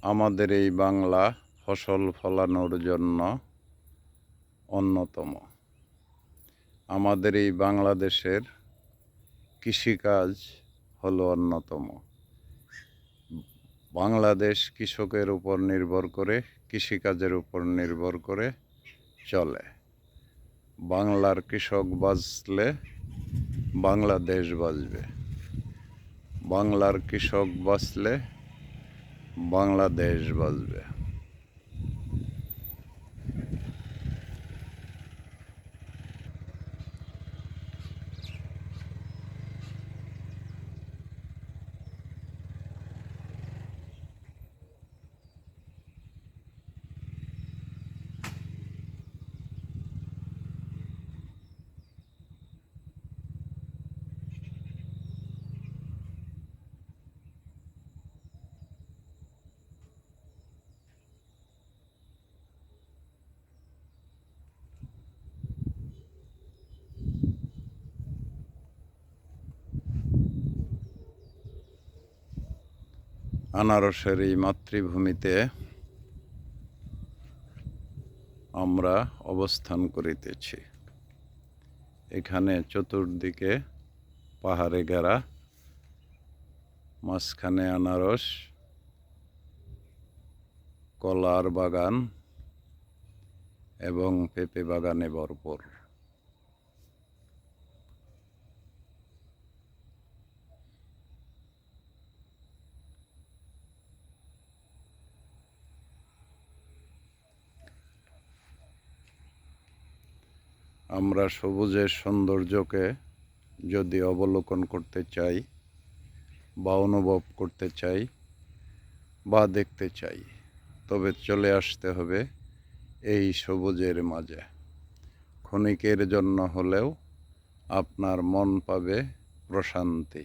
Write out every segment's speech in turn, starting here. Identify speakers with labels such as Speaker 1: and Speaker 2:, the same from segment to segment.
Speaker 1: আমাদের এই বাংলা ফসল ফলানোর জন্য অন্যতম। আমাদের এই বাংলাদেশের কৃষিকাজ হলো অন্যতম। বাংলাদেশ কৃষকের উপর নির্ভর করে, কৃষিকাজের উপর নির্ভর করে চলে। বাংলার কৃষক বাঁচলে বাংলাদেশ বাঁচবে। বাংলার কৃষক বাঁচলে বাংলাদেশ বাঁচবে। আনারসের এই মাতৃভূমিতে আমরা অবস্থান করিতেছি। এখানে চতুর্দিকে পাহাড়ে ঘেরা, মাঝখানে আনারস, কলার বাগান এবং পেঁপে বাগানে ভরপুর। আমরা সবুজের সৌন্দর্যকে যদি অবলোকন করতে চাই বা অনুভব করতে চাই বা দেখতে চাই, তবে চলে আসতে হবে এই সবুজের মাঝে। ক্ষণিকের জন্য হলেও আপনার মন পাবে প্রশান্তি,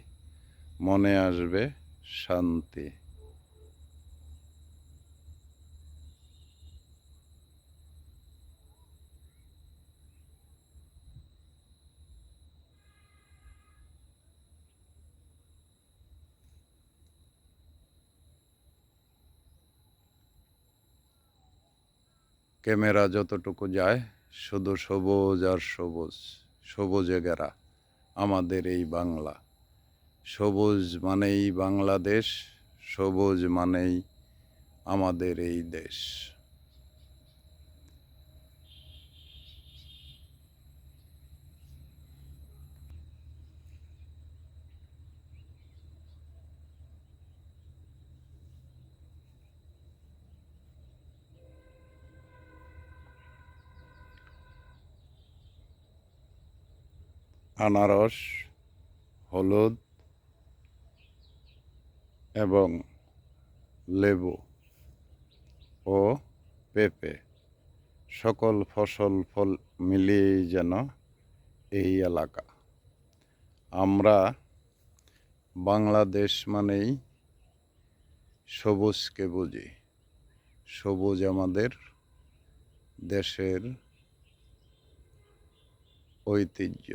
Speaker 1: মনে আসবে শান্তি। ক্যামেরা যতটুকু যায় শুধু সবুজ আর সবুজ, সবুজে ঘেরা আমাদের এই বাংলা। সবুজ মানেই বাংলাদেশ, সবুজ মানেই আমাদের এই দেশ। আনারস, হলুদ এবং লেবু ও পেঁপে সকল ফল মিলিয়েই যেন এই এলাকা। আমরা বাংলাদেশ মানেই সবুজকে বুঝি। সবুজ আমাদের দেশের ঐতিহ্য।